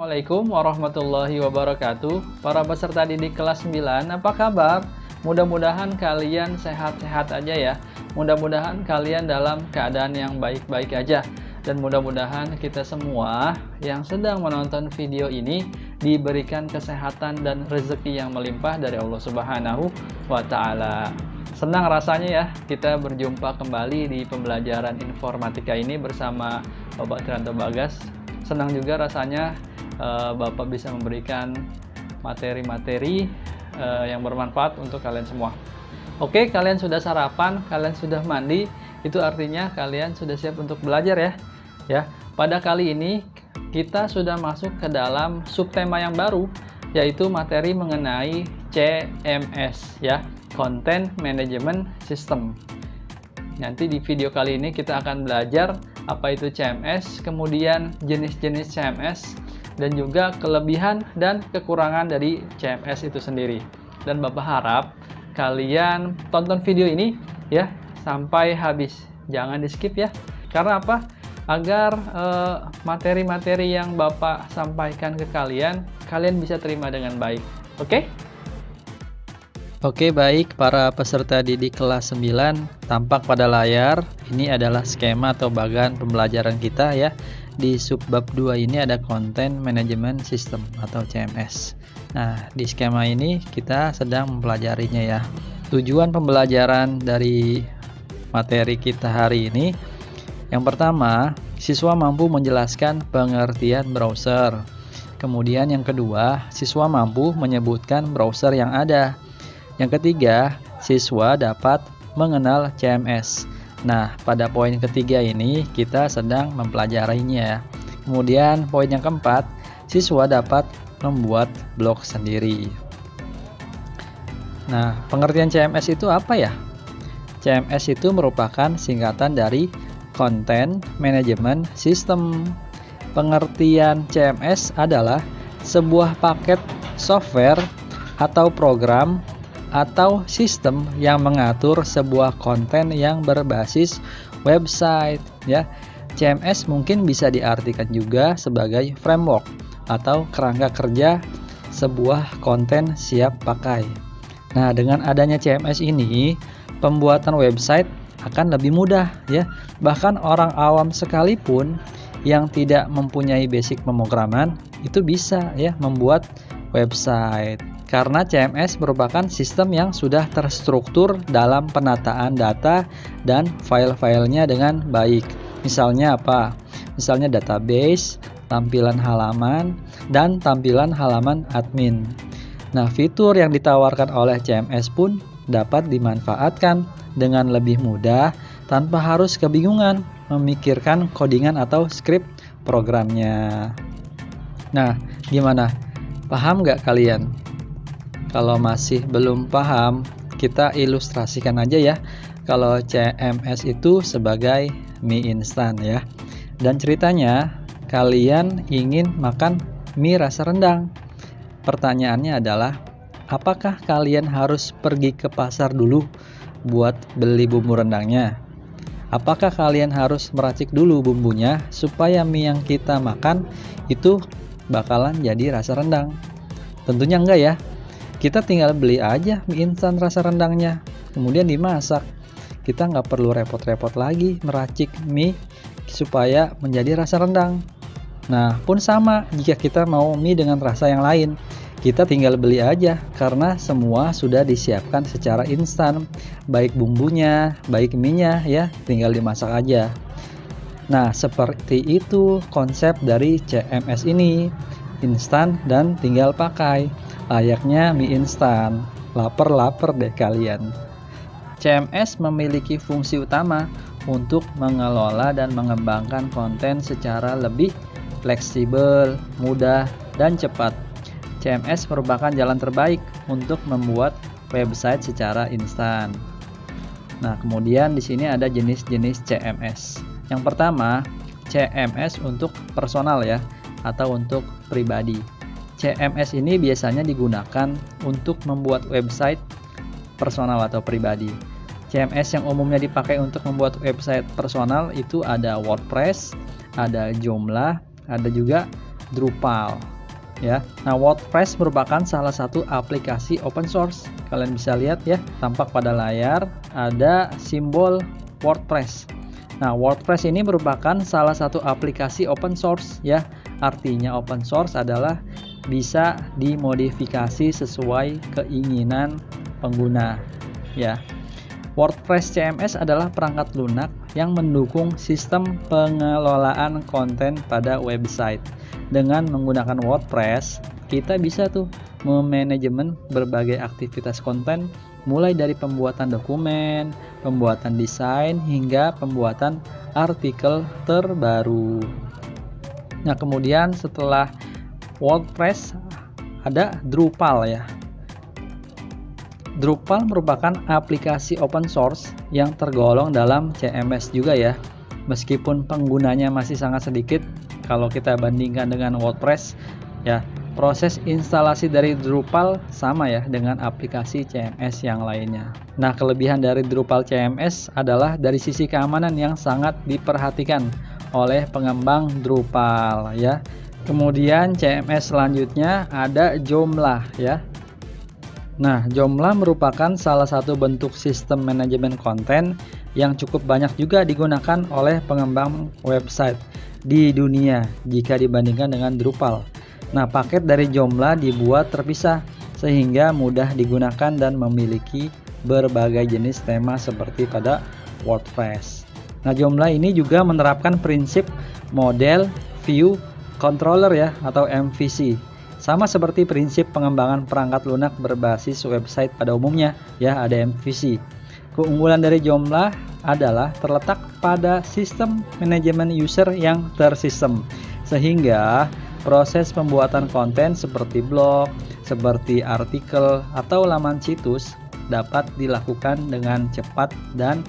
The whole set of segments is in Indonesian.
Assalamualaikum warahmatullahi wabarakatuh. Para peserta didik kelas 9, apa kabar? Mudah-mudahan kalian sehat-sehat aja ya. Mudah-mudahan kalian dalam keadaan yang baik-baik aja. Dan mudah-mudahan kita semua yang sedang menonton video ini diberikan kesehatan dan rezeki yang melimpah dari Allah Subhanahu wa Ta'ala. Senang rasanya ya kita berjumpa kembali di pembelajaran informatika ini bersama Bapak Trianto Bagas. Senang juga rasanya Bapak bisa memberikan materi-materi yang bermanfaat untuk kalian semua. Oke, kalian sudah sarapan, kalian sudah mandi, itu artinya kalian sudah siap untuk belajar ya. Ya, pada kali ini kita sudah masuk ke dalam subtema yang baru, yaitu materi mengenai CMS ya, Content Management System. Nanti di video kali ini kita akan belajar apa itu CMS, kemudian jenis-jenis CMS, dan juga kelebihan dan kekurangan dari CMS itu sendiri. Dan Bapak harap kalian tonton video ini ya sampai habis, jangan di skip ya. Karena apa? Agar materi-materi yang Bapak sampaikan ke kalian bisa terima dengan baik. Oke? Oke, baik para peserta didik kelas 9, tampak pada layar ini adalah skema atau bagan pembelajaran kita ya. Di subbab 2 ini ada Content Management System atau CMS. Nah, di skema ini kita sedang mempelajarinya ya. Tujuan pembelajaran dari materi kita hari ini, yang pertama, siswa mampu menjelaskan pengertian browser. Kemudian yang kedua, siswa mampu menyebutkan browser yang ada. Yang ketiga, siswa dapat mengenal CMS. Nah, pada poin ketiga ini kita sedang mempelajarinya. Kemudian poin yang keempat, siswa dapat membuat blog sendiri. Nah, pengertian CMS itu apa ya? CMS itu merupakan singkatan dari Content Management System. Pengertian CMS adalah sebuah paket software atau program atau sistem yang mengatur sebuah konten yang berbasis website ya. CMS mungkin bisa diartikan juga sebagai framework atau kerangka kerja sebuah konten siap pakai. Nah, dengan adanya CMS ini, pembuatan website akan lebih mudah ya. Bahkan orang awam sekalipun yang tidak mempunyai basic pemrograman itu bisa ya membuat website. Karena CMS merupakan sistem yang sudah terstruktur dalam penataan data dan file-filenya dengan baik. Misalnya apa? Misalnya database, tampilan halaman, dan tampilan halaman admin. Nah, fitur yang ditawarkan oleh CMS pun dapat dimanfaatkan dengan lebih mudah tanpa harus kebingungan memikirkan codingan atau script programnya. Nah, gimana? Paham nggak kalian? Kalau masih belum paham, kita ilustrasikan aja ya. Kalau CMS itu sebagai mie instan ya. Dan ceritanya, kalian ingin makan mie rasa rendang. Pertanyaannya adalah, apakah kalian harus pergi ke pasar dulu buat beli bumbu rendangnya? Apakah kalian harus meracik dulu bumbunya supaya mie yang kita makan itu bakalan jadi rasa rendang? Tentunya enggak ya. Kita tinggal beli aja mie instan rasa rendangnya, kemudian dimasak. Kita nggak perlu repot-repot lagi meracik mie supaya menjadi rasa rendang. Nah, pun sama jika kita mau mie dengan rasa yang lain. Kita tinggal beli aja, karena semua sudah disiapkan secara instan. Baik bumbunya, baik mie-nya ya, tinggal dimasak aja. Nah, seperti itu konsep dari CMS ini. Instan dan tinggal pakai. Layaknya mie instan. Laper-laper deh kalian. CMS memiliki fungsi utama untuk mengelola dan mengembangkan konten secara lebih fleksibel, mudah, dan cepat. CMS merupakan jalan terbaik untuk membuat website secara instan. Nah, kemudian di sini ada jenis-jenis CMS. Yang pertama, CMS untuk personal ya, atau untuk pribadi. CMS ini biasanya digunakan untuk membuat website personal atau pribadi. CMS yang umumnya dipakai untuk membuat website personal itu ada WordPress, ada Joomla, ada juga Drupal ya. Nah, WordPress merupakan salah satu aplikasi open source. Kalian bisa lihat ya, tampak pada layar ada simbol WordPress. Nah, WordPress ini merupakan salah satu aplikasi open source ya. Artinya open source adalah bisa dimodifikasi sesuai keinginan pengguna ya. WordPress CMS adalah perangkat lunak yang mendukung sistem pengelolaan konten pada website. Dengan menggunakan WordPress, kita bisa tuh memanajemen berbagai aktivitas konten, mulai dari pembuatan dokumen, pembuatan desain, hingga pembuatan artikel terbaru. Nah, kemudian setelah WordPress ada Drupal ya. Drupal merupakan aplikasi open source yang tergolong dalam CMS juga ya. Meskipun penggunanya masih sangat sedikit kalau kita bandingkan dengan WordPress ya. Proses instalasi dari Drupal sama ya dengan aplikasi CMS yang lainnya. Nah, kelebihan dari Drupal CMS adalah dari sisi keamanan yang sangat diperhatikan oleh pengembang Drupal ya. Kemudian CMS selanjutnya ada Joomla ya. Nah, Joomla merupakan salah satu bentuk sistem manajemen konten yang cukup banyak juga digunakan oleh pengembang website di dunia jika dibandingkan dengan Drupal. Nah, paket dari Joomla dibuat terpisah sehingga mudah digunakan dan memiliki berbagai jenis tema seperti pada WordPress. Nah, Joomla ini juga menerapkan prinsip model view controller ya atau MVC. Sama seperti prinsip pengembangan perangkat lunak berbasis website pada umumnya ya, ada MVC. Keunggulan dari Joomla adalah terletak pada sistem manajemen user yang tersistem, sehingga proses pembuatan konten seperti blog, seperti artikel, atau laman situs dapat dilakukan dengan cepat dan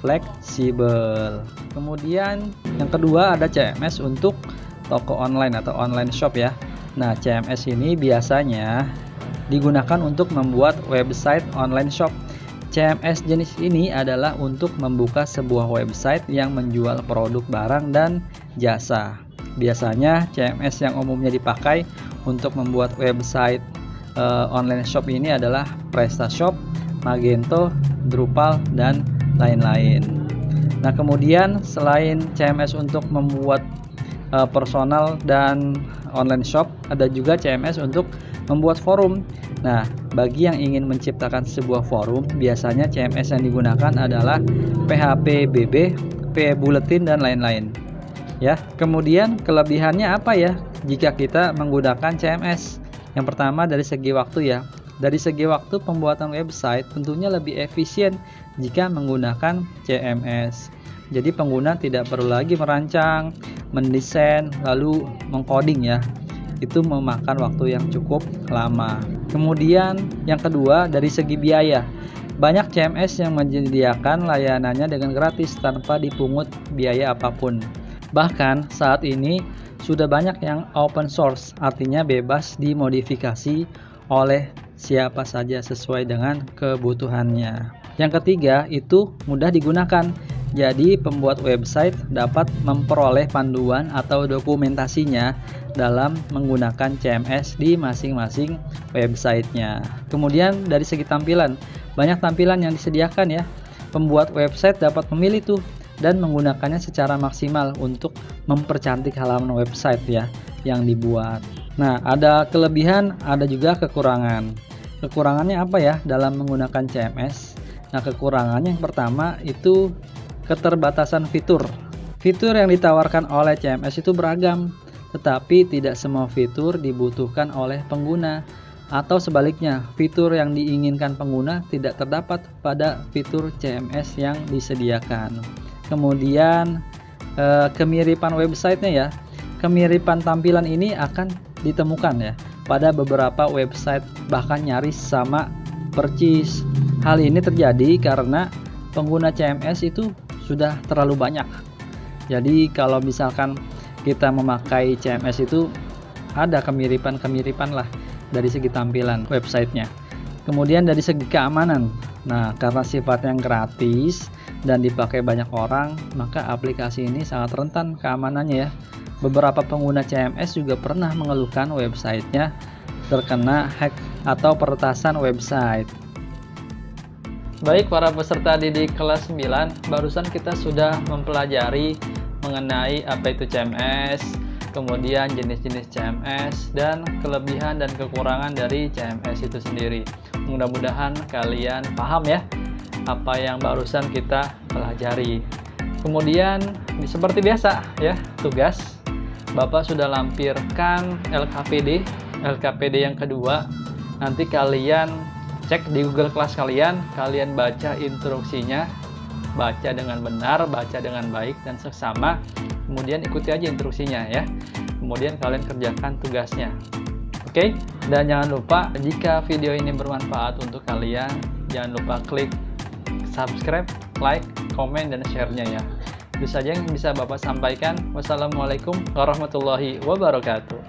fleksibel. Kemudian yang kedua ada CMS untuk toko online atau online shop ya. Nah, CMS ini biasanya digunakan untuk membuat website online shop. CMS jenis ini adalah untuk membuka sebuah website yang menjual produk barang dan jasa. Biasanya CMS yang umumnya dipakai untuk membuat website online shop ini adalah PrestaShop, Magento, Drupal, dan lain-lain. Nah, kemudian selain CMS untuk membuat personal dan online shop, ada juga CMS untuk membuat forum. Nah, bagi yang ingin menciptakan sebuah forum, biasanya CMS yang digunakan adalah PHP BB, PBulletin, dan lain-lain. Ya, kemudian kelebihannya apa ya jika kita menggunakan CMS? Yang pertama dari segi waktu ya. Dari segi waktu pembuatan website tentunya lebih efisien jika menggunakan CMS. Jadi pengguna tidak perlu lagi merancang, mendesain, lalu mengcoding ya. Itu memakan waktu yang cukup lama. Kemudian yang kedua dari segi biaya. Banyak CMS yang menyediakan layanannya dengan gratis tanpa dipungut biaya apapun. Bahkan saat ini sudah banyak yang open source, artinya bebas dimodifikasi oleh siapa saja sesuai dengan kebutuhannya. Yang ketiga itu mudah digunakan. Jadi pembuat website dapat memperoleh panduan atau dokumentasinya dalam menggunakan CMS di masing-masing websitenya. Kemudian dari segi tampilan, banyak tampilan yang disediakan ya. Pembuat website dapat memilih tuh dan menggunakannya secara maksimal untuk mempercantik halaman website ya yang dibuat. Nah, ada kelebihan, ada juga kekurangan. Kekurangannya apa ya dalam menggunakan CMS? Nah, kekurangannya yang pertama itu keterbatasan fitur. Fitur yang ditawarkan oleh CMS itu beragam, tetapi tidak semua fitur dibutuhkan oleh pengguna. Atau sebaliknya, fitur yang diinginkan pengguna tidak terdapat pada fitur CMS yang disediakan. Kemudian kemiripan websitenya ya. Kemiripan tampilan ini akan ditemukan ya pada beberapa website, bahkan nyaris sama persis. Hal ini terjadi karena pengguna CMS itu sudah terlalu banyak. Jadi kalau misalkan kita memakai CMS itu ada kemiripan lah dari segi tampilan websitenya. Kemudian dari segi keamanan. Nah, karena sifatnya gratis dan dipakai banyak orang, maka aplikasi ini sangat rentan keamanannya ya. beberapa pengguna CMS juga pernah mengeluhkan websitenya terkena hack atau peretasan website. Baik para peserta didik kelas 9, barusan kita sudah mempelajari mengenai apa itu CMS, kemudian jenis-jenis CMS, dan kelebihan dan kekurangan dari CMS itu sendiri. Mudah-mudahan kalian paham ya apa yang barusan kita pelajari. Kemudian seperti biasa ya, tugas Bapak sudah lampirkan LKPD yang kedua. Nanti kalian cek di Google Class kalian baca instruksinya, baca dengan benar, baca dengan baik dan seksama. Kemudian ikuti aja instruksinya ya. Kemudian kalian kerjakan tugasnya. Oke? Dan jangan lupa jika video ini bermanfaat untuk kalian, jangan lupa klik subscribe, like, komen, dan share-nya ya. Itu saja yang bisa Bapak sampaikan. Wassalamualaikum warahmatullahi wabarakatuh.